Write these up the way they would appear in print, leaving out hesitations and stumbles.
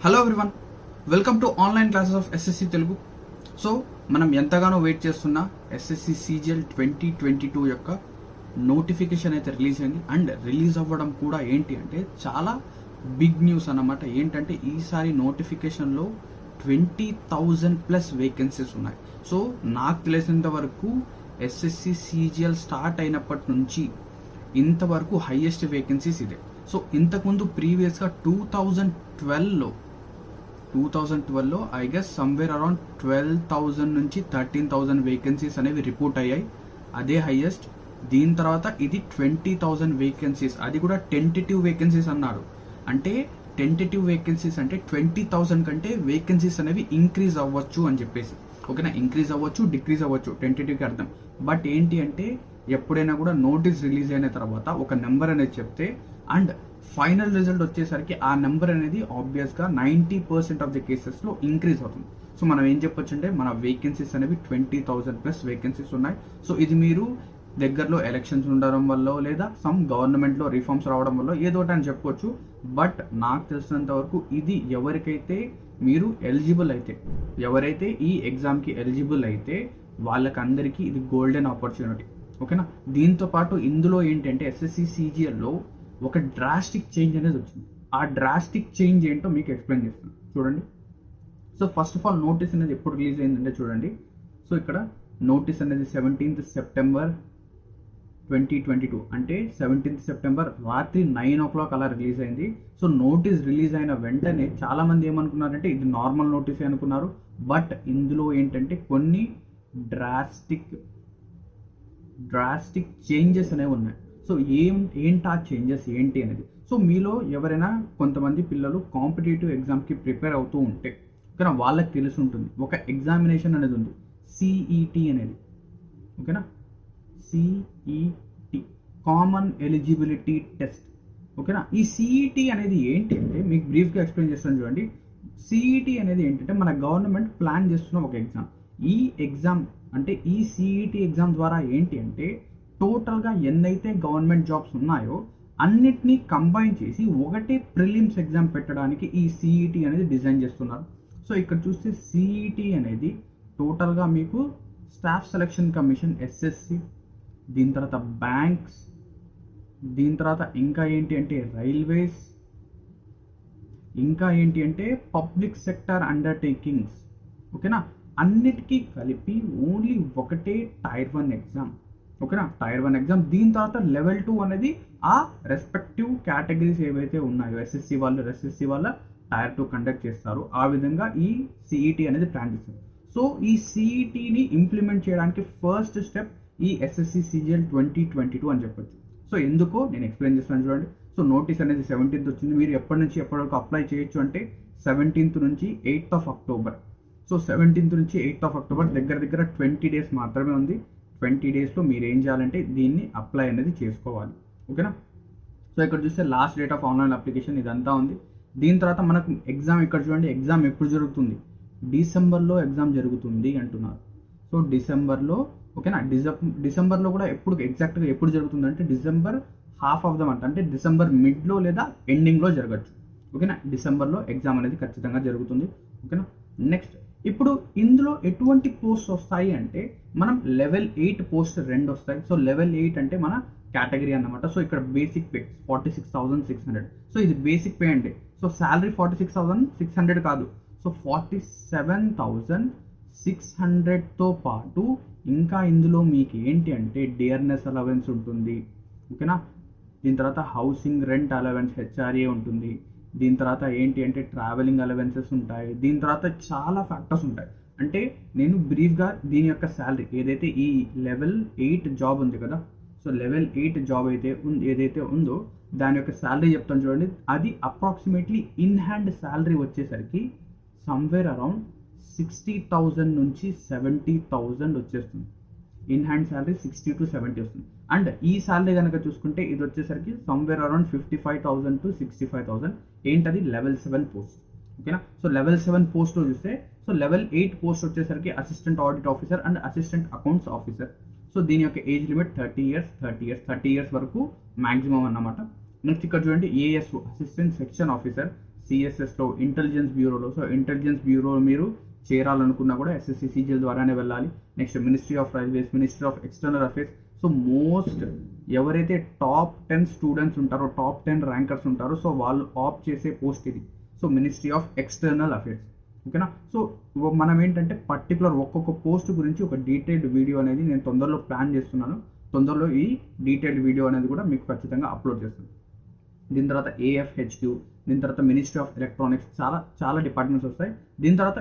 Hello everyone, welcome to online classes of SSC Telugu. So మనం ఎంతగానో wait చేస్తున్న SSC CGL 2022 యొక్క నోటిఫికేషన్ అయితే రిలీజ్ అయింది. అండ్ రిలీజ్ అవ్వడం కూడా ఏంటి అంటే చాలా బిగ్ న్యూస్ అన్నమాట. ఏంటంటే ఈసారి నోటిఫికేషన్లో 20,000+ వేకెన్సీస్ ఉన్నాయి. సో నాకు తెలిసినంత వరకు ఎస్ఎస్సి సిజిఎల్ స్టార్ట్ అయినప్పటి నుంచి ఇంతవరకు హైయెస్ట్ వేకెన్సీస్ ఇదే. సో ఇంతకుముందు ప్రీవియస్గా 2012లో ఐ గెస్ సమ్వేర్ అరౌండ్ 12,000 నుంచి 13,000 వేకెన్సీస్ అనేవి రిపోర్ట్ అయ్యాయి. అదే హైయెస్ట్. దీని తర్వాత ఇది 20,000 వేకెన్సీస్, అది కూడా టెంటేటివ్ వేకెన్సీస్ అన్నారు. అంటే టెంటేటివ్ వేకెన్సీస్ అంటే 20,000 కంటే వేకెన్సీస్ అనేవి ఇంక్రీజ్ అవ్వచ్చు అని చెప్పేసి. ఓకేనా, ఇంక్రీజ్ అవ్వచ్చు, డిక్రీజ్ అవ్వచ్చు, టెంటేటివ్కి అర్థం. బట్ ఏంటి అంటే ఎప్పుడైనా కూడా నోటీస్ రిలీజ్ అయిన తర్వాత ఒక నెంబర్ అనేది చెప్తే అండ్ ఫైనల్ రిజల్ట్ వచ్చేసరికి ఆ నెంబర్ అనేది ఆబ్వియస్గా 90% ఆఫ్ ది కేసెస్లో ఇంక్రీజ్ అవుతుంది. సో మనం ఏం చెప్పొచ్చు అంటే మన వేకెన్సీస్ అనేవి 20,000+ వేకెన్సీస్ ఉన్నాయి. సో ఇది మీరు దగ్గరలో ఎలక్షన్స్ ఉండడం వల్ల లేదా సమ్ గవర్నమెంట్లో రిఫార్మ్స్ రావడం వల్ల ఏదో అని చెప్పుకోవచ్చు. బట్ నాకు తెలిసినంత వరకు ఇది ఎవరికైతే మీరు ఎలిజిబుల్ అయితే, ఎవరైతే ఈ ఎగ్జామ్కి ఎలిజిబుల్ అయితే వాళ్ళకందరికీ ఇది గోల్డెన్ ఆపర్చునిటీ. ఓకేనా, దీంతో పాటు ఇందులో ఏంటంటే ఎస్ఎస్సి సిజిఎల్లో ఒక డ్రాస్టిక్ చేంజ్ అనేది వచ్చింది. ఆ డ్రాస్టిక్ చేంజ్ ఏంటో మీకు ఎక్స్ప్లెయిన్ చేస్తాను చూడండి. So first of all notice అనేది ఎప్పుడు రిలీజ్ అయిందంటే చూడండి. సో ఇక్కడ నోటీస్ అనేది 17th సెప్టెంబర్ 2022, అంటే 17th సెప్టెంబర్ రాత్రి 9 o'clock అలా రిలీజ్ అయింది. సో నోటీస్ రిలీజ్ అయిన వెంటనే చాలా మంది ఏమనుకున్నారంటే ఇది నార్మల్ నోటీస్ అనుకున్నారు. బట్ ఇందులో ఏంటంటే కొన్ని డ్రాస్టిక్ చేంజెస్ అనేవి ఉన్నాయి. సో ఏంటి ఆ చేంజెస్ ఏంటి అనేది. సో మీలో ఎవరైనా కొంతమంది పిల్లలు కాంపిటేటివ్ ఎగ్జామ్కి ప్రిపేర్ అవుతూ ఉంటే ఓకేనా, వాళ్ళకి తెలిసి ఉంటుంది ఒక ఎగ్జామినేషన్ అనేది ఉంది, సిఈటి అనేది. ఓకేనా, సిఈటి, కామన్ ఎలిజిబిలిటీ టెస్ట్. ఓకేనా, ఈ సిఈటి అనేది ఏంటి అంటే మీకు బ్రీఫ్గా ఎక్స్ప్లెయిన్ చేస్తాను చూడండి. సిఈటి అనేది ఏంటంటే మన గవర్నమెంట్ ప్లాన్ చేస్తున్న ఒక ఎగ్జామ్. ఈ ఎగ్జామ్ అంటే ఈ సిఈటి ఎగ్జామ్ ద్వారా ఏంటి అంటే టోటల్గా ఎన్నైతే గవర్నమెంట్ జాబ్స్ ఉన్నాయో అన్నిటినీ కంబైన్ చేసి ఒకటే ప్రిలిమ్స్ ఎగ్జామ్ పెట్టడానికి ఈ సిఈటి అనేది డిజైన్ చేస్తున్నారు. సో ఇక్కడ చూస్తే సిఈటి అనేది టోటల్గా మీకు స్టాఫ్ సెలక్షన్ కమిషన్ ఎస్ఎస్సి, దీని తర్వాత బ్యాంక్స్, దీని తర్వాత ఇంకా ఏంటి అంటే రైల్వేస్, ఇంకా ఏంటి అంటే పబ్లిక్ సెక్టర్ అండర్టేకింగ్స్. ఓకేనా, అన్నిటికీ కలిపి ఓన్లీ ఒకటే టైర్ 1 ఎగ్జామ్. ఓకేనా, టైర్ 1 ఎగ్జామ్. దీని తర్వాత లెవెల్ 2 అనేది ఆ రెస్పెక్టివ్ కేటగిరీస్ ఏవైతే ఉన్నాయో ఎస్ఎస్సి వాళ్ళ టైర్ 2 కండక్ట్ చేస్తారు. ఆ విధంగా ఈ సిఈటి అనేది ప్లాన్ చేస్తారు. సో ఈ సిఈటిని ఇంప్లిమెంట్ చేయడానికి ఫస్ట్ స్టెప్ ఈ ఎస్ఎస్సి సిజిఎల్ 2022 అని చెప్పొచ్చు. సో ఎందుకో నేను ఎక్స్ప్లెయిన్ చేస్తాను చూడండి. సో నోటీస్ అనేది 17th వచ్చింది. మీరు ఎప్పటి నుంచి ఎప్పటి వరకు అప్లై చేయొచ్చు అంటే 17th నుంచి 8th of October. So 17th నుంచి 8th of October దగ్గర 20 days మాత్రమే ఉంది. 20 daysలో మీరు ఏం చేయాలంటే దీన్ని అప్లై అనేది చేసుకోవాలి. ఓకేనా, సో ఇక్కడ చూస్తే last date of online application ఇదంతా ఉంది. దీని తర్వాత మనకు ఎగ్జామ్ ఇక్కడ చూడండి. ఎగ్జామ్ ఎప్పుడు జరుగుతుంది? డిసెంబర్లో ఎగ్జామ్ జరుగుతుంది అంటున్నారు. సో డిసెంబర్లో. ఓకేనా, డిసెంబర్లో కూడా ఎగ్జాక్ట్గా ఎప్పుడు జరుగుతుంది అంటే December half of the month, అంటే డిసెంబర్ మిడ్లో లేదా ఎండింగ్లో జరగచ్చు. ఓకేనా, డిసెంబర్లో ఎగ్జామ్ అనేది ఖచ్చితంగా జరుగుతుంది. ఓకేనా, నెక్స్ట్ ఇప్పుడు ఇందులో ఎటువంటి పోస్ట్ వస్తాయి అంటే మనం లెవెల్ 8 పోస్ట్ 2 వస్తాయి. సో లెవెల్ 8 అంటే మన కేటగిరీ అన్నమాట. సో ఇక్కడ బేసిక్ పే 46,600. సో ఇది బేసిక్ పే అంటే సో శాలరీ 46,600 కాదు, సో 47,600తో పాటు ఇంకా ఇందులో మీకు ఏంటి అంటే డియర్నెస్ అలవెన్స్ ఉంటుంది. ఓకేనా, దీని తర్వాత హౌసింగ్ రెంట్ అలవెన్స్ హెచ్ఆర్ఏ ఉంటుంది. దీని తర్వాత ఏంటి అంటే ట్రావెలింగ్ అలవెన్సెస్ ఉంటాయి. దీని తర్వాత చాలా ఫ్యాక్టర్స్ ఉంటాయి. అంటే నేను బ్రీఫ్గా దీని యొక్క శాలరీ ఏదైతే ఈ లెవెల్ 8 జాబ్ ఉంది కదా, సో లెవెల్ 8 జాబ్ ఏదైతే ఉందో దాని యొక్క శాలరీ చెప్తాను చూడండి. అది అప్రాక్సిమేట్లీ ఇన్ హ్యాండ్ శాలరీ వచ్చేసరికి సమ్వేర్ అరౌండ్ 60,000 నుంచి 70,000 వచ్చేస్తుంది. ఇన్ హ్యాండ్ శాలరీ 60 to 70 వస్తుంది. అండ్ ఈ శాలరీ కనుక చూసుకుంటే ఇది వచ్చేసరికి సమ్వేర్ అరౌండ్ 55,000 to 65,000. ఏంటది? Level 7 post. ఓకేనా, సో లెవెల్ 7 పోస్ట్లో చూస్తే సో లెవెల్ 8 పోస్ట్ వచ్చేసరికి assistant audit officer and assistant accounts officer. So దీని యొక్క ఏజ్ లిమిట్ 30 years వరకు మ్యాక్సిమం అన్నమాట. నెక్స్ట్ ఇక్కడ చూడండి ఏఎస్ఓ అసిస్టెంట్ సెక్షన్ ఆఫీసర్, సిఎస్ఎస్లో, ఇంటెలిజెన్స్ బ్యూరోలో. సో ఇంటెలిజెన్స్ బ్యూరో మీరు చేరాలనుకున్నా కూడా ఎస్ఎస్సి సిజిఎల్ ద్వారానే వెళ్ళాలి. Next ministry of railways, ministry of external affairs. So most ఎవరైతే టాప్ 10 స్టూడెంట్స్ ఉంటారో, టాప్ 10 ర్యాంకర్స్ ఉంటారో, సో వాళ్ళు ఆప్ట్ చేసే పోస్ట్ ఇది. So ministry of external affairs. ఓకేనా. సో మనం ఏంటంటే పర్టికులర్ ఒక్కొక్క పోస్ట్ గురించి ఒక డీటెయిల్డ్ వీడియో అనేది నేను తొందరలో ప్లాన్ చేస్తున్నాను. తొందరలో ఈ డీటెయిల్డ్ వీడియో అనేది కూడా మీకు ఖచ్చితంగా అప్లోడ్ చేస్తాను. దీని తర్వాత ఏఎఫ్హెచ్క్యూ, దీని తర్వాత మినిస్ట్రీ ఆఫ్ ఎలక్ట్రానిక్స్, చాలా డిపార్ట్మెంట్స్ వస్తాయి. దీని తర్వాత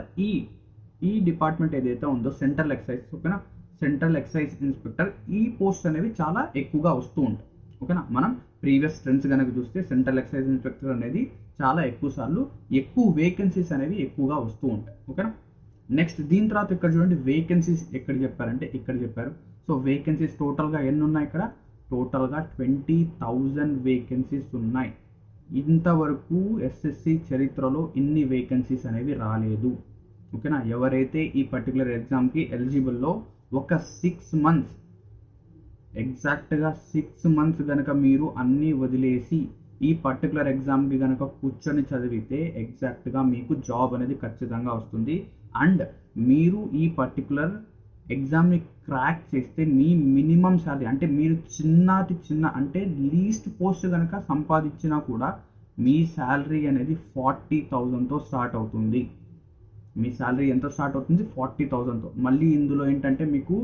ఈ డిపార్ట్మెంట్ ఏదైతే ఉందో సెంట్రల్ ఎక్సైజ్. ఓకేనా, సెంట్రల్ ఎక్సైజ్ ఇన్స్పెక్టర్. ఈ పోస్ట్ అనేవి చాలా ఎక్కువగా వస్తూ ఉంటాయి. ఓకేనా, మనం ప్రీవియస్ ట్రెండ్స్ కనుక చూస్తే సెంట్రల్ ఎక్సైజ్ ఇన్స్పెక్టర్ అనేది చాలా ఎక్కువ సార్లు ఎక్కువ వేకెన్సీస్ అనేవి ఎక్కువగా వస్తూ ఉంటాయి. ఓకేనా. నెక్స్ట్ దీని తర్వాత ఇక్కడ చూడండి, వేకెన్సీస్ ఎక్కడ చెప్పారంటే ఇక్కడ చెప్పారు. సో వేకెన్సీస్ టోటల్గా ఎన్ని ఉన్నాయి ఇక్కడ? టోటల్గా 20,000 వేకెన్సీస్ ఉన్నాయి. ఇంతవరకు ఎస్ఎస్సి చరిత్రలో ఇన్ని వేకెన్సీస్ అనేవి రాలేదు. ఓకేనా. ఎవరైతే ఈ పర్టికులర్ ఎగ్జామ్కి ఎలిజిబుల్లో ఒక 6 months, ఎగ్జాక్ట్గా 6 months కనుక మీరు అన్నీ వదిలేసి ఈ పర్టికులర్ ఎగ్జామ్కి కనుక కూర్చొని చదివితే ఎగ్జాక్ట్గా మీకు జాబ్ అనేది ఖచ్చితంగా వస్తుంది. అండ్ మీరు ఈ పర్టికులర్ ఎగ్జామ్ని క్రాక్ చేస్తే మీ మినిమం శాలరీ, అంటే మీరు చిన్న అంటే లీస్ట్ పోస్ట్ కనుక సంపాదించినా కూడా మీ శాలరీ అనేది 40,000తో స్టార్ట్ అవుతుంది. మీ శాలరీ ఎంత స్టార్ట్ అవుతుంది? 40,000తో. మళ్ళీ ఇందులో ఏంటంటే మీకు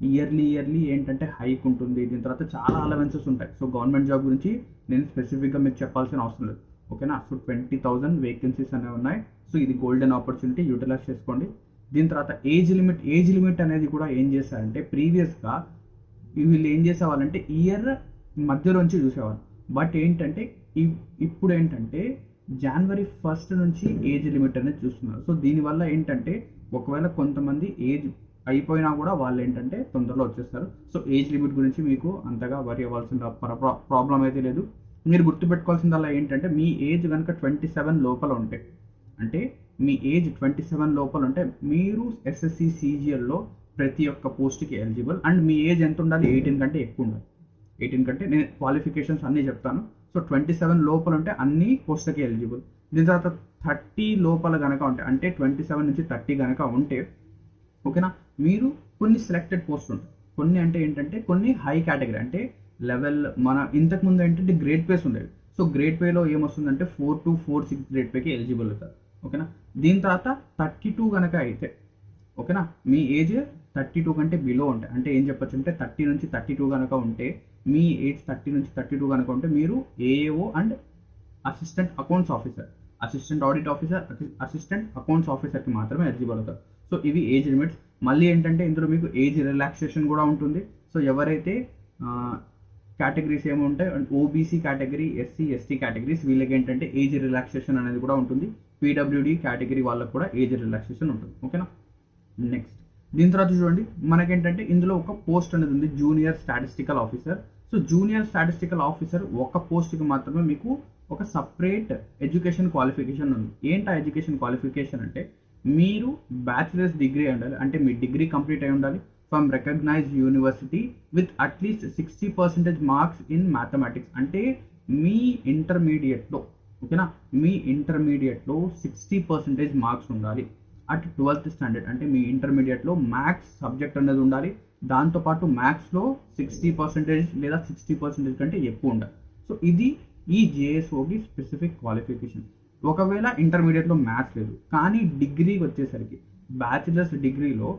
ఇయర్లీ ఏంటంటే హైక్ ఉంటుంది. దీని తర్వాత చాలా అలవెన్సెస్ ఉంటాయి. సో గవర్నమెంట్ జాబ్ గురించి నేను స్పెసిఫిక్గా మీకు చెప్పాల్సిన అవసరం లేదు. ఓకేనా. సో 20,000 వేకెన్సీస్ అనేవి ఉన్నాయి. సో ఇది గోల్డెన్ ఆపర్చునిటీ, యూటిలైజ్ చేసుకోండి. దీని తర్వాత ఏజ్ లిమిట్ అనేది కూడా ఏం చేశారంటే ప్రీవియస్గా వీళ్ళు ఏం చేసేవాళ్ళంటే ఇయర్ మధ్యలోంచి చూసేవాళ్ళు. బట్ ఏంటంటే ఇప్పుడు ఏంటంటే January 1st నుంచి ఏజ్ లిమిట్ అనేది చూస్తున్నారు. సో దీనివల్ల ఏంటంటే ఒకవేళ కొంతమంది ఏజ్ అయిపోయినా కూడా వాళ్ళు ఏంటంటే తొందరలో వచ్చేస్తారు. సో ఏజ్ లిమిట్ గురించి మీకు అంతగా వరి అవ్వాల్సిన ప్రాబ్లం అయితే లేదు. మీరు గుర్తుపెట్టుకోవాల్సిందల్లా ఏంటంటే మీ ఏజ్ కనుక 27 లోపల ఉంటే, అంటే మీ ఏజ్ 27 లోపల ఉంటే మీరు ఎస్ఎస్సి సిజిఎల్లో ప్రతి ఒక్క పోస్ట్కి ఎలిజిబుల్. అండ్ మీ ఏజ్ ఎంత ఉండాలి? 18 కంటే ఎక్కువ ఉండాలి. 18 కంటే నేను క్వాలిఫికేషన్స్ అన్నీ చెప్తాను. సో 27 లోపల ఉంటే అన్ని పోస్ట్లకి ఎలిజిబుల్. దీని తర్వాత 30 లోపల కనుక ఉంటే, అంటే 27 నుంచి 30 కనుక ఉంటే, ఓకేనా, మీరు కొన్ని సెలెక్టెడ్ పోస్ట్ ఉంటాయి. కొన్ని అంటే ఏంటంటే కొన్ని హై కేటగిరీ, అంటే లెవెల్ మన ఇంతకుముందు ఏంటంటే గ్రేడ్ పేస్ ఉండేవి. సో గ్రేడ్ పేలో ఏమొస్తుందంటే 4 to 4-6 గ్రేడ్ పేకి ఎలిజిబుల్ అవుతారు. ఓకేనా. దీని తర్వాత 32 కనుక అయితే, ఓకేనా, మీ ఏజ్ 32 కంటే బిలో ఉంటాయి. అంటే ఏం చెప్పొచ్చు అంటే 30 నుంచి 32 కనుక ఉంటే, మీ ఏజ్ 30 నుంచి 32 కనుక ఉంటే మీరు AAO and assistant accounts officer, assistant audit officer, assistant accounts ఆఫీసర్కి మాత్రమే ఎలిజిబుల్ అవుతారు. సో ఇవి ఏజ్ లిమిట్స్. మళ్ళీ ఏంటంటే ఇందులో మీకు ఏజ్ రిలాక్సేషన్ కూడా ఉంటుంది. సో ఎవరైతే కేటగిరీస్ ఏమో ఉంటాయి, OBC category, SC ST categories, వీళ్ళకి ఏంటంటే ఏజ్ రిలాక్సేషన్ అనేది కూడా ఉంటుంది. పీడబ్ల్యూడి కేటగిరీ వాళ్ళకి కూడా ఏజ్ రిలాక్సేషన్ ఉంటుంది. ఓకేనా. నెక్స్ట్ దీని తర్వాత చూడండి, మనకేంటంటే ఇందులో ఒక పోస్ట్ అనేది ఉంది, junior statistical officer. So junior statistical officer ఒక పోస్ట్కి మాత్రమే మీకు ఒక సపరేట్ ఎడ్యుకేషన్ క్వాలిఫికేషన్ ఉంది. ఏంటి ఆ ఎడ్యుకేషన్ క్వాలిఫికేషన్ అంటే మీరు బ్యాచిలర్స్ డిగ్రీ అయి ఉండాలి, అంటే మీ డిగ్రీ కంప్లీట్ అయి ఉండాలి from recognised university with at least 60% marks in mathematics. అంటే మీ ఇంటర్మీడియట్లో, ఓకేనా, మీ ఇంటర్మీడియట్లో 60% మార్క్స్ ఉండాలి అట్ 12th స్టాండర్డ్. అంటే మీ ఇంటర్మీడియట్లో మ్యాథ్స్ సబ్జెక్ట్ అనేది ఉండాలి. దాంతోపాటు మ్యాథ్స్లో 60% లేదా 60% కంటే ఎక్కువ ఉండాలి. సో ఇది ఈ జేఎస్ఓకి స్పెసిఫిక్ క్వాలిఫికేషన్. ఒకవేళ ఇంటర్మీడియట్లో మ్యాథ్స్ లేదు, కానీ డిగ్రీకి వచ్చేసరికి బ్యాచిలర్స్ డిగ్రీలో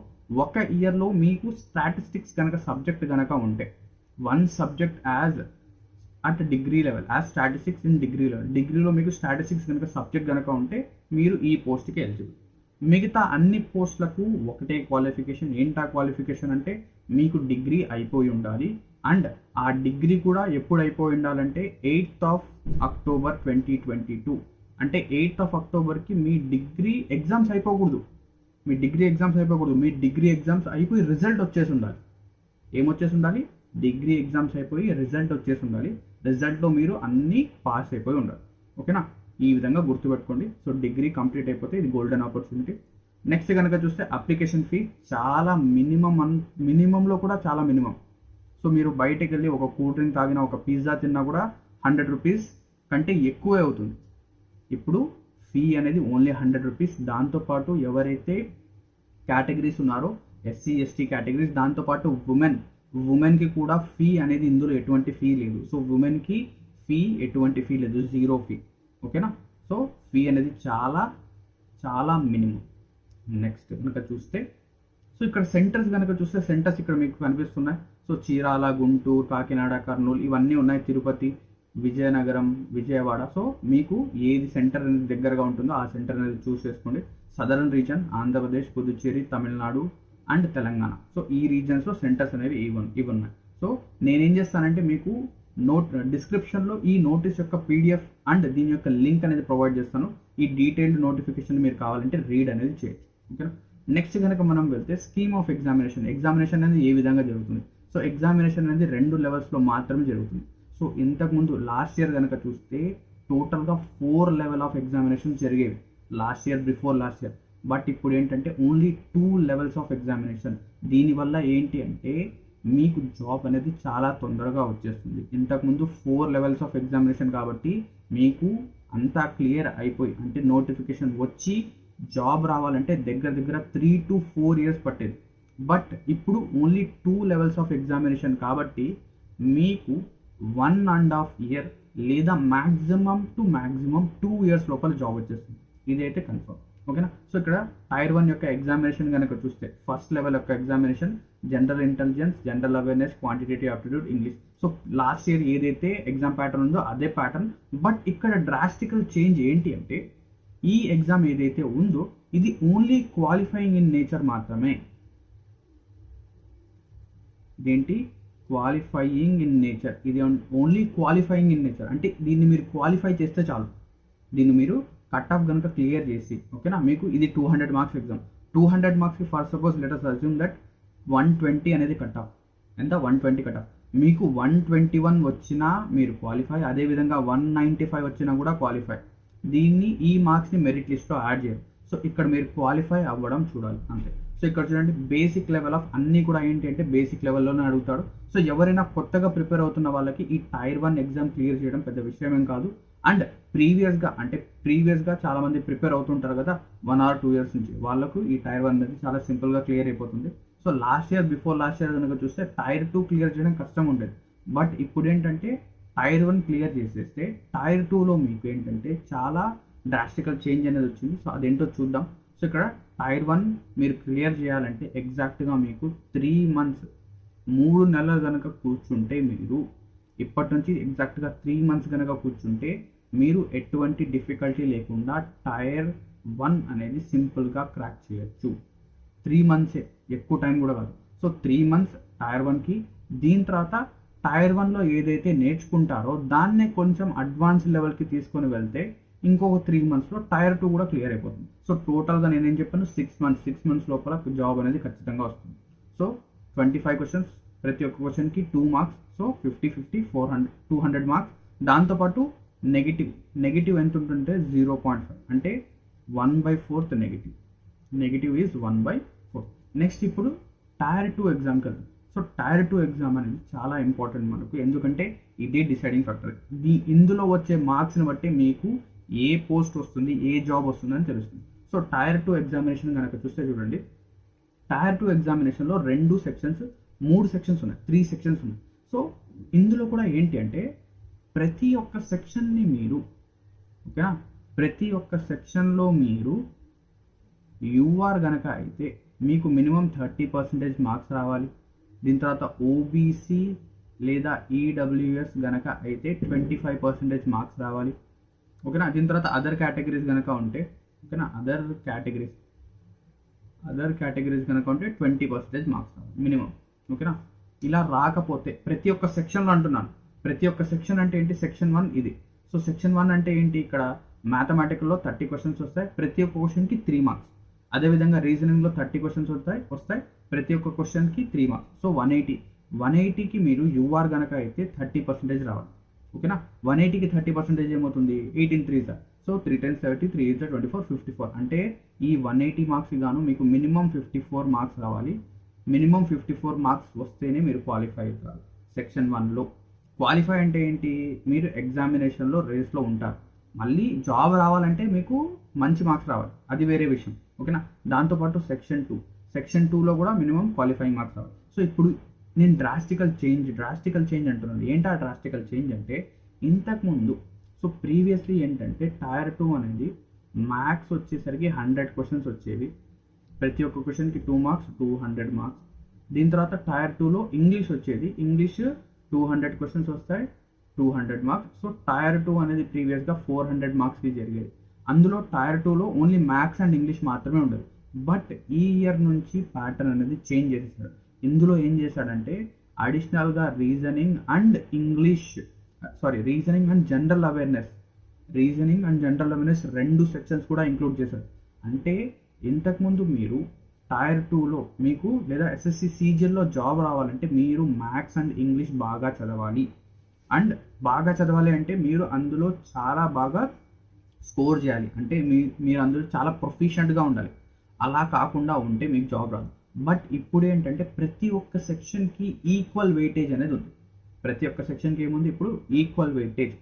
ఒక ఇయర్లో మీకు స్టాటిస్టిక్స్ కనుక సబ్జెక్ట్ కనుక ఉంటే, 1 subject as at degree level, as statistics in degree level, డిగ్రీలో మీకు స్టాటిస్టిక్స్ కనుక సబ్జెక్ట్ కనుక ఉంటే మీరు ఈ పోస్ట్కి ఎలిజిబుల్. మిగతా అన్ని పోస్టులకు ఒకటే క్వాలిఫికేషన్. ఏంటా క్వాలిఫికేషన్ అంటే మీకు డిగ్రీ అయిపోయి ఉండాలి. అండ్ ఆ డిగ్రీ కూడా ఎప్పుడు అయిపోయి ఉండాలంటే 8th of October 2022. అంటే 8th of Octoberకి మీ డిగ్రీ ఎగ్జామ్స్ అయిపోకూడదు. మీ డిగ్రీ ఎగ్జామ్స్ అయిపోయి రిజల్ట్ వచ్చేసి ఉండాలి. ఏమొచ్చేసి ఉండాలి? డిగ్రీ ఎగ్జామ్స్ అయిపోయి రిజల్ట్ వచ్చేసి ఉండాలి. రిజల్ట్లో మీరు అన్నీ పాస్ అయిపోయి ఉండాలి. ఓకేనా. ఈ విధంగా గుర్తుపెట్టుకోండి. సో డిగ్రీ కంప్లీట్ అయిపోతే ఇది గోల్డెన్ ఆపర్చునిటీ. నెక్స్ట్ కనుక చూస్తే అప్లికేషన్ ఫీ చాలా మినిమంలో కూడా చాలా మినిమం. సో మీరు బయటకు వెళ్ళి ఒక కూల్ డ్రింక్ తాగినా, ఒక పిజ్జా తిన్నా కూడా 100 రూపీస్ కంటే ఎక్కువే అవుతుంది. ఇప్పుడు ఫీ అనేది ఓన్లీ 100 రూపీస్. దాంతోపాటు ఎవరైతే కేటగిరీస్ ఉన్నారో ఎస్సీ ఎస్టీ కేటగిరీస్, దాంతోపాటు ఉమెన్కి కూడా ఫీ అనేది ఇందులో ఎటువంటి ఫీ లేదు. సో ఉమెన్కి ఫీ ఎటువంటి ఫీ లేదు, 0 ఫీ. ఓకేనా. సో ఫీ అనేది చాలా చాలా మినిమం. నెక్స్ట్ కనుక చూస్తే, సో ఇక్కడ సెంటర్స్ కనుక చూస్తే సెంటర్స్ ఇక్కడ మీకు కనిపిస్తున్నాయి. సో చీరాల, గుంటూరు, కాకినాడ, కర్నూలు ఇవన్నీ ఉన్నాయి, తిరుపతి, విజయనగరం, విజయవాడ. సో మీకు ఏది సెంటర్ అనేది దగ్గరగా ఉంటుందో ఆ సెంటర్ అనేది చూస్ చేసుకోండి. Southern reason Andhra Pradesh, Puducherry, Tamil Nadu and Telangana. So ఈ రీజన్స్లో సెంటర్స్ అనేవి ఇవి ఉన్నాయి. సో నేనేం చేస్తానంటే మీకు డిస్క్రిప్షన్లో ఈ నోటీస్ యొక్క పీడిఎఫ్ అండ్ దీని యొక్క లింక్ అనేది ప్రొవైడ్ చేస్తాను. ఈ డీటెయిల్డ్ నోటిఫికేషన్ మీరు కావాలంటే రీడ్ అనేది చేయొచ్చు. ఓకేనా. నెక్స్ట్ కనుక మనం వెళ్తే స్కీమ్ ఆఫ్ ఎగ్జామినేషన్ అనేది ఏ విధంగా జరుగుతుంది. సో ఎగ్జామినేషన్ అనేది 2 లెవెల్స్లో మాత్రమే జరుగుతుంది. సో ఇంతకుముందు లాస్ట్ ఇయర్ కనుక చూస్తే టోటల్గా 4 లెవెల్ ఆఫ్ ఎగ్జామినేషన్ జరిగేవి బిఫోర్ లాస్ట్ ఇయర్. బట్ ఇప్పుడు ఏంటంటే ఓన్లీ 2 లెవెల్స్ ఆఫ్ ఎగ్జామినేషన్. దీనివల్ల ఏంటి అంటే మీకు జాబ్ అనేది చాలా తొందరగా వచ్చేస్తుంది. ఇంతకుముందు 4 లెవెల్స్ ఆఫ్ ఎగ్జామినేషన్ కాబట్టి మీకు అంతా క్లియర్ అయిపోయి అంటే నోటిఫికేషన్ వచ్చి జాబ్ రావాలంటే దగ్గర 3 to 4 ఇయర్స్ పట్టేది. బట్ ఇప్పుడు ఓన్లీ 2 లెవెల్స్ ఆఫ్ ఎగ్జామినేషన్ కాబట్టి మీకు 1.5 ఇయర్ లేదా మ్యాక్సిమం 2 ఇయర్స్ లోపల జాబ్ వచ్చేస్తుంది. ఇదైతే కన్ఫర్మ్. ఓకేనా. సో ఇక్కడ టైర్ 1 యొక్క ఎగ్జామినేషన్ కనుక చూస్తే ఫస్ట్ లెవెల్ యొక్క examination general intelligence, general awareness, quantitative aptitude, English. So last year ఏదైతే ఎగ్జామ్ ప్యాటర్న్ ఉందో అదే ప్యాటర్న్. బట్ ఇక్కడ డ్రాస్టికల్ చేంజ్ ఏంటి అంటే ఈ ఎగ్జామ్ ఏదైతే ఉందో ఇది ఓన్లీ క్వాలిఫైయింగ్ ఇన్ నేచర్ మాత్రమే. ఇదేంటి క్వాలిఫైయింగ్ ఇన్ నేచర్, ఇది ఓన్లీ క్వాలిఫైయింగ్ ఇన్ నేచర్. అంటే దీన్ని మీరు క్వాలిఫై చేస్తే చాలు. దీన్ని మీరు కట్ ఆఫ్ కనుక క్లియర్ చేసి, ఓకేనా, మీకు ఇది 200 మార్క్స్ ఎగ్జామ్. 200 మార్క్స్కి for suppose let us assume that 120 అనేది కట్ ఆఫ్. ఎంత 120 కట్ ఆఫ్. మీకు 121 వచ్చినా మీరు క్వాలిఫై, అదేవిధంగా 195 వచ్చినా కూడా క్వాలిఫై. దీన్ని ఈ మార్క్స్ని మెరిట్ లిస్ట్లో యాడ్ చేయాలి. సో ఇక్కడ మీరు క్వాలిఫై అవ్వడం చూడాలి అంతే. సో ఇక్కడ చూడండి బేసిక్ లెవెల్ ఆఫ్ అన్నీ కూడా ఏంటి అంటే బేసిక్ లెవెల్లోనే అడుగుతాడు. సో ఎవరైనా కొత్తగా ప్రిపేర్ అవుతున్న వాళ్ళకి ఈ టైర్ 1 ఎగ్జామ్ క్లియర్ చేయడం పెద్ద విషయం ఏం కాదు. అండ్ ప్రీవియస్గా చాలా మంది ప్రిపేర్ అవుతుంటారు కదా 1 or 2 ఇయర్స్ నుంచి, వాళ్ళకు ఈ టైర్ 1 అనేది చాలా సింపుల్గా క్లియర్ అయిపోతుంది. సో బిఫోర్ లాస్ట్ ఇయర్ కనుక చూస్తే టైర్ 2 క్లియర్ చేయడం కష్టం ఉండేది. బట్ ఇప్పుడు ఏంటంటే టైర్ 1 క్లియర్ చేసేస్తే టైర్ 2లో మీకు ఏంటంటే చాలా డ్రాస్టికల్ చేంజ్ అనేది వచ్చింది. సో అదేంటో చూద్దాం. సో ఇక్కడ టైర్ 1 మీరు క్లియర్ చేయాలంటే ఎగ్జాక్ట్గా మీకు 3 months 3 నెలలు కనుక కూర్చుంటే, మీరు ఇప్పటి నుంచి ఎగ్జాక్ట్గా 3 months కనుక కూర్చుంటే మీరు ఎటువంటి డిఫికల్టీ లేకుండా టైర్ 1 అనేది సింపుల్గా క్రాక్ చేయొచ్చు. 3 months, ఎక్కువ టైం కూడా కాదు. సో 3 months టైర్ 1కి. దీని తర్వాత టైర్ 1లో ఏదైతే నేర్చుకుంటారో దాన్నే కొంచెం అడ్వాన్స్ లెవెల్కి తీసుకొని వెళ్తే ఇంకొక 3 monthsలో టైర్ 2 కూడా క్లియర్ అయిపోతుంది. సో టోటల్గా నేనేం చెప్పాను 6 months లోపల జాబ్ అనేది ఖచ్చితంగా వస్తుంది. సో 25 questions, ప్రతి ఒక్క క్వశ్చన్కి 2 marks. So 50 200 marks. దాంతోపాటు నెగిటివ్ ఎంత ఉంటుంటే 0.5 అంటే 1/4 నెగిటివ్ ఈజ్ 1/4. నెక్స్ట్ ఇప్పుడు టైర్ 2 ఎగ్జామ్ కదా. సో టైర్ 2 ఎగ్జామ్ అనేది చాలా ఇంపార్టెంట్ మనకు, ఎందుకంటే ఇదే డిసైడింగ్ ఫ్యాక్టర్. ఇందులో వచ్చే మార్క్స్ని బట్టి మీకు ఏ పోస్ట్ వస్తుంది, ఏ జాబ్ వస్తుంది అని తెలుస్తుంది. సో టైర్ 2 ఎగ్జామినేషన్ కనుక చూస్తే చూడండి, టైర్ 2 ఎగ్జామినేషన్లో 3 సెక్షన్స్ ఉన్నాయి, 3 sections ఉన్నాయి. సో ఇందులో కూడా ఏంటి అంటే ప్రతి ఒక్క సెక్షన్ని మీరు, ఓకేనా, ప్రతి ఒక్క సెక్షన్లో మీరు యూఆర్ గనక అయితే మీకు మినిమం 30% మార్క్స్ రావాలి. దీని తర్వాత ఓబీసీ లేదా ఈడబ్ల్యూఎస్ గనక అయితే 25% మార్క్స్ రావాలి. ఓకేనా. దీని తర్వాత అదర్ కేటగిరీస్ కనుక ఉంటే, ఓకేనా, అదర్ కేటగిరీస్ కనుక ఉంటే 20% మార్క్స్ రావాలి మినిమం. ఓకేనా. ఇలా రాకపోతే ప్రతి ఒక్క సెక్షన్లో అంటున్నాను, ప్రతి ఒక్క సెక్షన్ అంటే ఏంటి, సెక్షన్ 1 ఇది. సో సెక్షన్ 1 అంటే ఏంటి, ఇక్కడ మ్యాథమెటికల్లో 30 questions వస్తాయి, ప్రతి ఒక్క క్వశ్చన్కి 3 marks. అదేవిధంగా రీజనింగ్లో 30 questions వస్తాయి, ప్రతి ఒక్క క్వశ్చన్కి 3 marks. సో 180కి మీరు యూఆర్ కనుక అయితే 30% రావాలి. ఓకేనా. 180కి 30% ఏమవుతుంది, 18 3s. So 3 times 30, 3 is 24, 54. అంటే ఈ 180 marks గాను మీకు మినిమం 54 marks రావాలి. మినిమం 54 marks వస్తేనే మీరు క్వాలిఫై అవుతారు సెక్షన్ 1లో. క్వాలిఫై అంటే ఏంటి, మీరు ఎగ్జామినేషన్లో రేస్లో ఉంటారు. మళ్ళీ జాబ్ రావాలంటే మీకు మంచి మార్క్స్ రావాలి, అది వేరే విషయం. ఓకేనా. దాంతోపాటు సెక్షన్ టూలో కూడా మినిమం క్వాలిఫైయింగ్ మార్క్స్ రావాలి. సో ఇప్పుడు నేను డ్రాస్టికల్ చేంజ్ అంటున్నాను. ఏంటా డ్రాస్టికల్ చేంజ్ అంటే, ఇంతకుముందు సో ప్రీవియస్లీ ఏంటంటే టైర్ 2 అనేది మ్యాథ్స్ వచ్చేసరికి 100 క్వశ్చన్స్ వచ్చేవి. ప్రతి ఒక్క క్వశ్చన్కి 2 మార్క్స్, 200 మార్క్స్. దీని తర్వాత టైర్ 2లో ఇంగ్లీష్ వచ్చేది. ఇంగ్లీష్ 200 క్వశ్చన్స్ వస్తాయి, 200 మార్క్స్. సో టైర్ 2 అనేది ప్రీవియస్గా 400 మార్క్స్కి జరిగేది. అందులో టైర్ 2లో ఓన్లీ మ్యాథ్స్ అండ్ ఇంగ్లీష్ మాత్రమే ఉండదు. బట్ ఈ ఇయర్ నుంచి ప్యాటర్న్ అనేది చేంజ్ చేసేసాడు. ఇందులో ఏం చేశాడంటే అడిషనల్గా reasoning and general awareness 2 sections కూడా ఇంక్లూడ్ చేశాడు. అంటే ఇంతకుముందు మీరు టైర్ 2లో మీకు లేదా ఎస్ఎస్సి సీజిఎల్లో జాబ్ రావాలంటే మీరు మ్యాథ్స్ అండ్ ఇంగ్లీష్ బాగా చదవాలి. అంటే మీరు అందులో చాలా బాగా స్కోర్ చేయాలి. అంటే మీరు అందులో చాలా ప్రొఫిషియెంట్గా ఉండాలి. అలా కాకుండా ఉంటే మీకు జాబ్ రాదు. బట్ ఇప్పుడు ఏంటంటే ప్రతి ఒక్క సెక్షన్కి ఈక్వల్ వెయిటేజ్ అనేది ఉంది. ప్రతి ఒక్క సెక్షన్కి ఏముంది ఇప్పుడు ఈక్వల్ వెయిటేజ్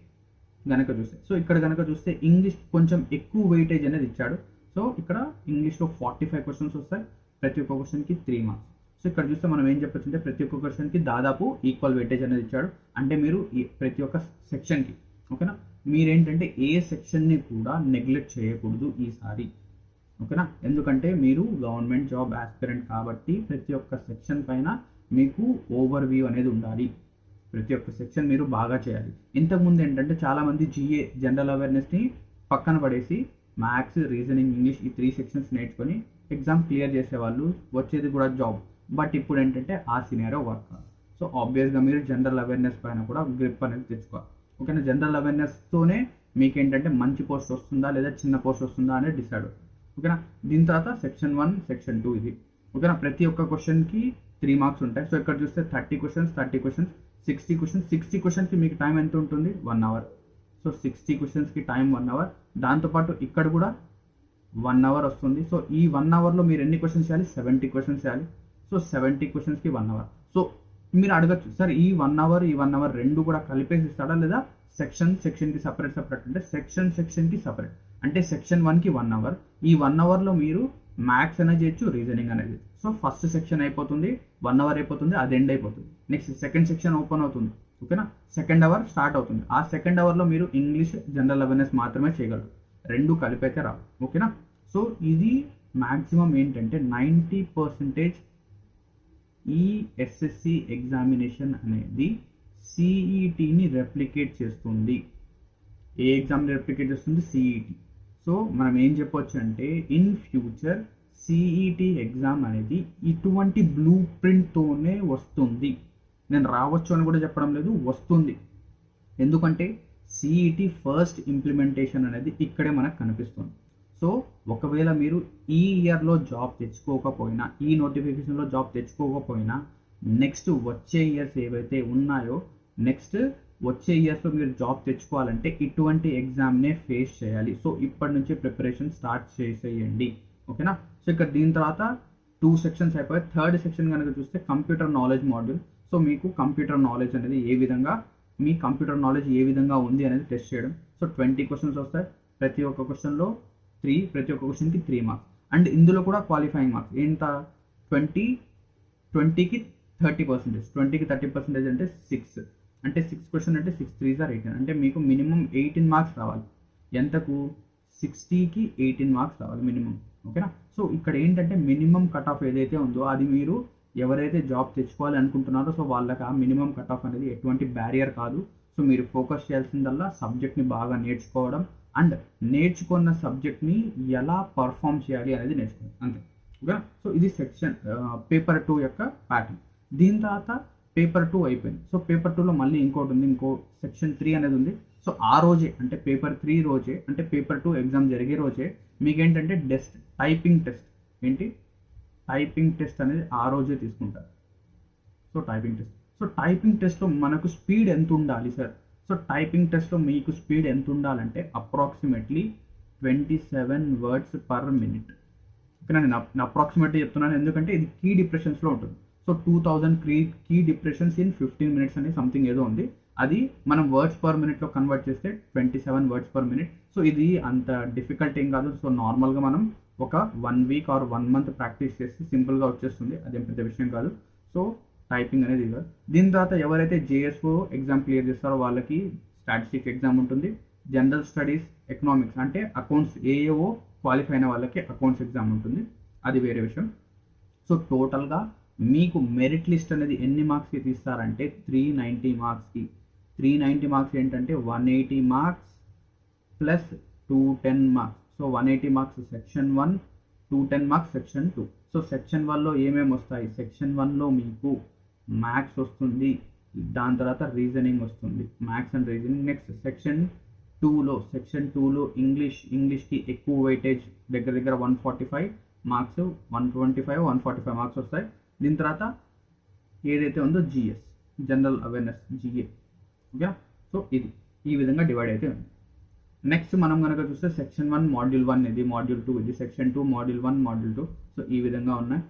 గనక చూస్తే. సో ఇక్కడ గనక చూస్తే ఇంగ్లీష్ కొంచెం ఎక్కువ వెయిటేజ్ అనేది ఇచ్చాడు. సో ఇక్కడ ఇంగ్లీష్లో 45 క్వశ్చన్స్ వస్తాయి, ప్రతి ఒక్క క్వశ్చన్కి 3 మార్క్స్. సో ఇక్కడ చూస్తే మనం ఏం చెప్పొచ్చు అంటే ప్రతి ఒక్క క్వశ్చన్కి దాదాపు ఈక్వల్ వెయిటేజ్ అనేది ఇచ్చాడు. అంటే మీరు ప్రతి ఒక్క సెక్షన్కి ఓకేనా, మీరేంటంటే ఏ సెక్షన్ని కూడా నెగ్లెక్ట్ చేయకూడదు ఈసారి. ఓకేనా. ఎందుకంటే మీరు గవర్నమెంట్ జాబ్ ఆస్పిరెంట్ కాబట్టి ప్రతి ఒక్క సెక్షన్ పైన మీకు ఓవర్ వ్యూ అనేది ఉండాలి. ప్రతి ఒక్క సెక్షన్ మీరు బాగా చేయాలి. ఇంతకుముందు ఏంటంటే చాలామంది GA జనరల్ అవేర్నెస్ని పక్కన పడేసి మ్యాథ్స్, రీజనింగ్, ఇంగ్లీష్ ఈ 3 సెక్షన్స్ నేర్చుకొని ఎగ్జామ్ క్లియర్ చేసేవాళ్ళు, వచ్చేది కూడా జాబ్. బట్ ఇప్పుడు ఏంటంటే ఆ సినారో వర్క్ కాదు. సో ఆబ్వియస్గా మీరు జనరల్ అవేర్నెస్ పైన కూడా గ్రిప్ అనేది తెచ్చుకోవాలి. ఓకేనా. జనరల్ అవేర్నెస్తోనే మీకు ఏంటంటే మంచి పోస్ట్ వస్తుందా లేదా చిన్న పోస్ట్ వస్తుందా అనేది డిసైడ్. ఓకేనా. దీని తర్వాత సెక్షన్ 1, సెక్షన్ 2 ఇది. ఓకేనా. ప్రతి ఒక్క క్వశ్చన్కి 3 మార్క్స్ ఉంటాయి. సో ఇక్కడ చూస్తే 30 క్వశ్చన్స్, 60 క్వశ్చన్స్కి మీకు టైం ఎంత ఉంటుంది? 1 అవర్. సో 60 క్వశ్చన్స్కి టైం 1 అవర్. దాంతోపాటు ఇక్కడ కూడా 1 అవర్ వస్తుంది. సో ఈ 1 అవర్లో మీరు ఎన్ని క్వశ్చన్స్ చేయాలి? 70 క్వశ్చన్స్ చేయాలి. సో 70 క్వశ్చన్స్కి 1 అవర్. సో మీరు అడగచ్చు, సార్ ఈ 1 అవర్ రెండు కూడా కలిపేసి ఇస్తాడా లేదా సెక్షన్కి సపరేట్ అంటే సెక్షన్కి సపరేట్. అంటే సెక్షన్ 1కి 1 అవర్. ఈ 1 అవర్లో మీరు మ్యాథ్స్ అనేది చేయొచ్చు, రీజనింగ్ అనేది. సో ఫస్ట్ సెక్షన్ అయిపోతుంది, 1 అవర్ అయిపోతుంది, అది ఎండ్ అయిపోతుంది. నెక్స్ట్ సెకండ్ సెక్షన్ ఓపెన్ అవుతుంది. ఓకేనా. సెకండ్ అవర్ స్టార్ట్ అవుతుంది. ఆ సెకండ్ అవర్లో మీరు ఇంగ్లీష్, జనరల్ అవేర్నెస్ మాత్రమే చేయగలరు, రెండు కలిపైతే రావు. ఓకేనా. సో ఇది మ్యాక్సిమం ఏంటంటే 90% ఈ ఎస్ఎస్సి ఎగ్జామినేషన్ అనేది సిఈటిని రెప్లికేట్ చేస్తుంది. ఏ ఎగ్జామ్ని రెప్లికేట్ చేస్తుంది? సిఈటి. సో మనం ఏం చెప్పొచ్చు అంటే ఇన్ ఫ్యూచర్ సిఈటి ఎగ్జామ్ అనేది ఇటువంటి బ్లూ ప్రింట్తోనే వస్తుంది. నేను రావచ్చు అని కూడా చెప్పడం లేదు, వస్తుంది. ఎందుకంటే సిఈటి ఫస్ట్ ఇంప్లిమెంటేషన్ అనేది ఇక్కడే మనకు కనిపిస్తుంది. సో ఒకవేళ మీరు ఈ ఇయర్లో జాబ్ తెచ్చుకోకపోయినా, ఈ నోటిఫికేషన్లో జాబ్ తెచ్చుకోకపోయినా, నెక్స్ట్ వచ్చే ఇయర్స్ ఏవైతే ఉన్నాయో నెక్స్ట్ వచ్చే ఇయర్స్లో మీరు జాబ్ తెచ్చుకోవాలంటే ఇటువంటి ఎగ్జామ్నే ఫేస్ చేయాలి. సో ఇప్పటి నుంచి ప్రిపరేషన్ స్టార్ట్ చేసేయండి. ఓకేనా. సో ఇక్కడ దీని తర్వాత 2 సెక్షన్స్ అయిపోయి థర్డ్ సెక్షన్ కనుక చూస్తే కంప్యూటర్ నాలెడ్జ్ మాడ్యూల్. సో మీకు కంప్యూటర్ నాలెడ్జ్ అనేది మీ కంప్యూటర్ నాలెడ్జ్ ఏ విధంగా ఉంది అనేది టెస్ట్ చేయడం. సో 20 క్వశ్చన్స్ వస్తాయి. ప్రతి ఒక్క క్వశ్చన్కి 3 మార్క్స్. అండ్ ఇందులో కూడా క్వాలిఫైయింగ్ మార్క్స్ ఎంత? 20కి 30%. 20కి 30% అంటే 6. అంటే 6 క్వశ్చన్ అంటే 6 3s are 18. అంటే మీకు మినిమం 18 మార్క్స్ రావాలి. ఎంతకు? 60కి 18 మార్క్స్ రావాలి మినిమం. ఓకేనా. సో ఇక్కడ ఏంటంటే మినిమం కట్ ఆఫ్ ఏదైతే ఉందో అది మీరు ఎవరైతే జాబ్ తెచ్చుకోవాలి అనుకుంటున్నారో సో వాళ్ళకి ఆ మినిమం కట్ ఆఫ్ అనేది ఎటువంటి బ్యారియర్ కాదు. సో మీరు ఫోకస్ చేయాల్సిందల్లా సబ్జెక్ట్ని బాగా నేర్చుకోవడం అండ్ నేర్చుకున్న సబ్జెక్ట్ని ఎలా పర్ఫామ్ చేయాలి అనేది నేర్చుకోండి, అంతే. ఓకేనా. సో ఇది సెక్షన్ పేపర్ 2 యొక్క ప్యాటర్న్. దీని తర్వాత పేపర్ 2 అయిపోయింది. సో పేపర్ 2లో మళ్ళీ ఇంకోటి ఉంది, ఇంకో సెక్షన్ 3 అనేది ఉంది. సో ఆ రోజే అంటే పేపర్ 3 రోజే, అంటే పేపర్ 2 ఎగ్జామ్ జరిగే రోజే మీకేంటంటే టైపింగ్ టెస్ట్ అనేది ఆ రోజే తీసుకుంటారు. సో టైపింగ్ టెస్ట్లో మనకు స్పీడ్ ఎంత ఉండాలి సార్? సో టైపింగ్ టెస్ట్లో మీకు స్పీడ్ ఎంత ఉండాలంటే అప్రాక్సిమేట్లీ 27 words per minute. ఓకేనా. నేను అప్రాక్సిమేట్లీ చెప్తున్నాను ఎందుకంటే ఇది కీ డిప్రెషన్స్లో ఉంటుంది. So 2000 key depressions in 15 minutes అని సంథింగ్ ఏదో ఉంది. అది మనం వర్డ్స్ పర్ మినిట్లో కన్వర్ట్ చేస్తే 27 వర్డ్స్ పర్ మినిట్. సో ఇది అంత డిఫికల్ట్ ఏం కాదు. సో నార్మల్గా మనం ఒక 1 వీక్ ఆర్ 1 మంత్ ప్రాక్టీస్ చేస్తే సింపుల్గా వచ్చేస్తుంది, అదేం పెద్ద విషయం కాదు. సో టైపింగ్ అనేది ఇది. దీని తర్వాత ఎవరైతే జేఎస్ఓ ఎగ్జామ్ క్లియర్ చేస్తారో వాళ్ళకి స్టాటిస్టిక్స్ ఎగ్జామ్ ఉంటుంది. జనరల్ స్టడీస్, ఎకనామిక్స్ అంటే అకౌంట్స్ ఏఏఓ క్వాలిఫై అయిన వాళ్ళకి అకౌంట్స్ ఎగ్జామ్ ఉంటుంది, అది వేరే విషయం. సో టోటల్గా మీకు మెరిట్ లిస్ట్ అనేది ఎన్ని మార్క్స్కి తీస్తారంటే 390 మార్క్స్కి. 390 మార్క్స్ ఏంటంటే 180 marks plus 210 marks. So 180 marks section 1, 210 marks section 2. So section 1లో ఏమేమి వస్తాయి? సెక్షన్ 1లో మీకు మ్యాథ్స్ వస్తుంది, దాని తర్వాత రీజనింగ్ వస్తుంది, maths and reasoning. Next section 2లో ఇంగ్లీష్కి ఎక్కువ వెయిటేజ్, దగ్గర 145 మార్క్స్, 125 మార్క్స్ వస్తాయి. దీని తర్వాత ఏదైతే ఉందో GS, general awareness, GA. Okay, so ఇది ఈ విధంగా డివైడ్ అయితే ఉంది. నెక్స్ట్ మనం కనుక చూస్తే సెక్షన్ 1 మాడ్యూల్ 1 ఇది, మాడ్యూల్ 2 ఇది, సెక్షన్ 2 మాడ్యూల్ 1 మాడ్యూల్ 2. సో ఈ విధంగా ఉన్నాయి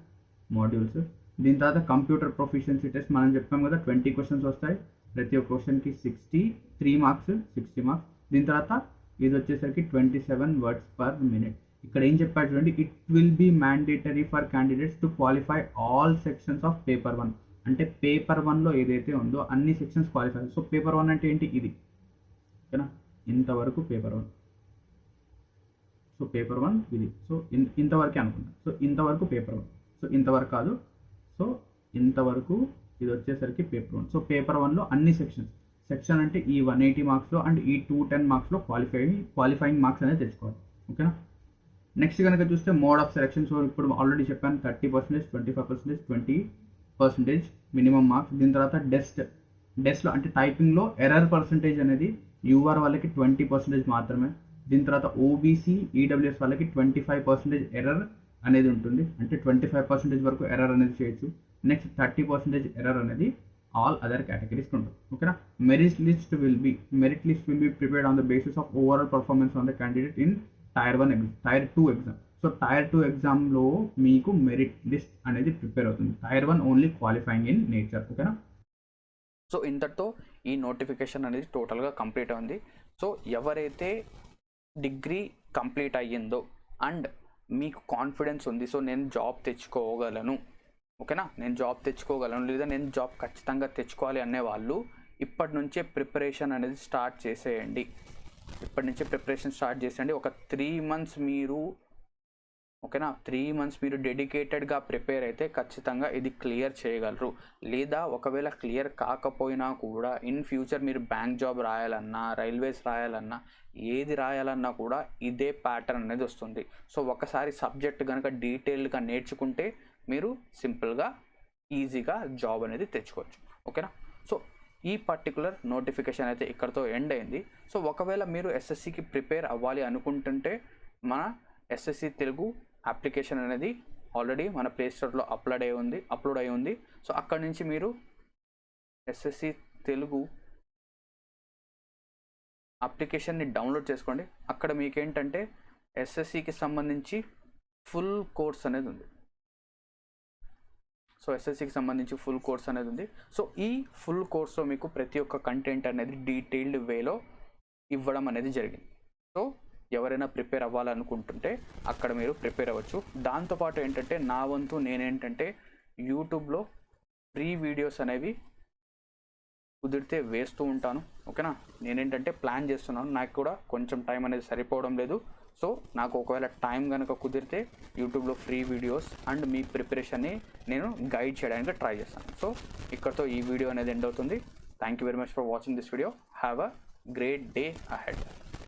మాడ్యూల్స్. దీని తర్వాత కంప్యూటర్ ప్రొఫిషియన్సీ టెస్ట్ మనం చెప్పాం కదా, 20 క్వశ్చన్స్ వస్తాయి, ప్రతి ఒక్క క్వశ్చన్కి 63 మార్క్స్, 60 మార్క్స్. దీని తర్వాత ఇది వచ్చేసరికి 27 వర్డ్స్ పర్ మినిట్. ఇక్కడ ఏం చెప్పాడు చూడండి, it will be mandatory for candidates to qualify all sections of paper 1. అంటే పేపర్ 1లో ఏదైతే ఉందో అన్ని సెక్షన్స్ క్వాలిఫై. సో పేపర్ 1 అంటే ఏంటి? ఇది, ఓకేనా, ఇంతవరకు పేపర్ 1. సో పేపర్ 1 ఇది. సో ఇంతవరకే అనుకుంటా. సో ఇంతవరకు పేపర్ 1. సో ఇంతవరకు కాదు, సో ఇంతవరకు ఇది వచ్చేసరికి పేపర్ 1. సో పేపర్ 1లో అన్ని సెక్షన్ అంటే ఈ 180 మార్క్స్లో అండ్ ఈ 210 మార్క్స్లో క్వాలిఫైయింగ్ మార్క్స్ అనేది తెచ్చుకోవాలి, ఓకేనా. నెక్స్ట్ కనుక చూస్తే మోడ్ ఆఫ్ సెలెక్షన్. సో ఇప్పుడు ఆల్రెడీ చెప్పాను 30%, 25%, 20% మినిమం మార్క్స్. దీని తర్వాత డెస్ట్లో అంటే టైపింగ్లో ఎర్రర్ పర్సంటేజ్ అనేది యూఆర్ వాళ్ళకి 20% మాత్రమే. దీని తర్వాత ఓబీసీ, ఈడబ్ల్యూఎస్ వాళ్ళకి 25% ఎర్రర్ అనేది ఉంటుంది, అంటే 25% వరకు ఎర్రర్ అనేది చేయొచ్చు. నెక్స్ట్ 30% ఎర్రర్ అనేది ఆల్ అదర్ కేటగిరీస్ ఉంటుంది, ఓకేనా. Merit list will be prepared on the basis of overall performance on the candidate in tier 1 exam, tier 2 exam. So tier 2 ఎగ్జామ్లో మీకు మెరిట్ లిస్ట్ అనేది ప్రిపేర్ అవుతుంది. Tier 1 only qualifying in nature, ఓకేనా. So ఇంతటితో ఈ notification అనేది టోటల్గా complete అయింది. సో ఎవరైతే డిగ్రీ కంప్లీట్ అయ్యిందో అండ్ మీకు కాన్ఫిడెన్స్ ఉంది, సో నేను జాబ్ తెచ్చుకోగలను, ఓకేనా, నేను జాబ్ తెచ్చుకోగలను లేదా నేను జాబ్ ఖచ్చితంగా తెచ్చుకోవాలి అనే వాళ్ళు ఇప్పటి నుంచే ప్రిపరేషన్ అనేది స్టార్ట్ చేసేయండి. ఒక 3 మంత్స్ మీరు, ఓకేనా, 3 మంత్స్ మీరు డెడికేటెడ్గా ప్రిపేర్ అయితే ఖచ్చితంగా ఇది క్లియర్ చేయగలరు. లేదా ఒకవేళ క్లియర్ కాకపోయినా కూడా ఇన్ ఫ్యూచర్ మీరు బ్యాంక్ జాబ్ రాయాలన్నా, రైల్వేస్ రాయాలన్నా, ఏది రాయాలన్నా కూడా ఇదే ప్యాటర్న్ అనేది వస్తుంది. సో ఒకసారి సబ్జెక్ట్ కనుక డీటెయిల్డ్గా నేర్చుకుంటే మీరు సింపుల్గా ఈజీగా జాబ్ అనేది తెచ్చుకోవచ్చు, ఓకేనా. సో ఈ పర్టికులర్ నోటిఫికేషన్ అయితే ఇక్కడతో ఎండ్ అయింది. సో ఒకవేళ మీరు ఎస్ఎస్సికి ప్రిపేర్ అవ్వాలి అనుకుంటుంటే మన ఎస్ఎస్సి తెలుగు అప్లికేషన్ అనేది ఆల్రెడీ మన ప్లేస్టోర్లో అప్లోడ్ అయి ఉంది. సో అక్కడ నుంచి మీరు ఎస్ఎస్సి తెలుగు అప్లికేషన్ని డౌన్లోడ్ చేసుకోండి. అక్కడ మీకేంటంటే ఎస్ఎస్సికి సంబంధించి ఫుల్ కోర్స్ అనేది ఉంది. సో ఎస్ఎస్సికి సంబంధించి ఫుల్ కోర్స్ అనేది ఉంది. సో ఈ ఫుల్ కోర్స్లో మీకు ప్రతి ఒక్క కంటెంట్ అనేది డీటెయిల్డ్ వేలో ఇవ్వడం అనేది జరిగింది. సో ఎవరైనా ప్రిపేర్ అవ్వాలనుకుంటుంటే అక్కడ మీరు ప్రిపేర్ అవ్వచ్చు. దాంతోపాటు ఏంటంటే నా వంతు నేనేంటంటే యూట్యూబ్లో ఫ్రీ వీడియోస్ అనేవి కుదిరితే వేస్తూ ఉంటాను, ఓకేనా. నేనేంటంటే ప్లాన్ చేస్తున్నాను, నాకు కూడా కొంచెం టైం అనేది సరిపోవడం లేదు. సో నాకు ఒకవేళ టైం కనుక కుదిరితే యూట్యూబ్లో ఫ్రీ వీడియోస్ అండ్ మీ ప్రిపరేషన్ని నేను గైడ్ చేయడానికి ట్రై చేస్తాను. సో ఇక్కడతో ఈ వీడియో అనేది ఎండ్ అవుతుంది. Thank you very much for watching this video. Have a great day ahead.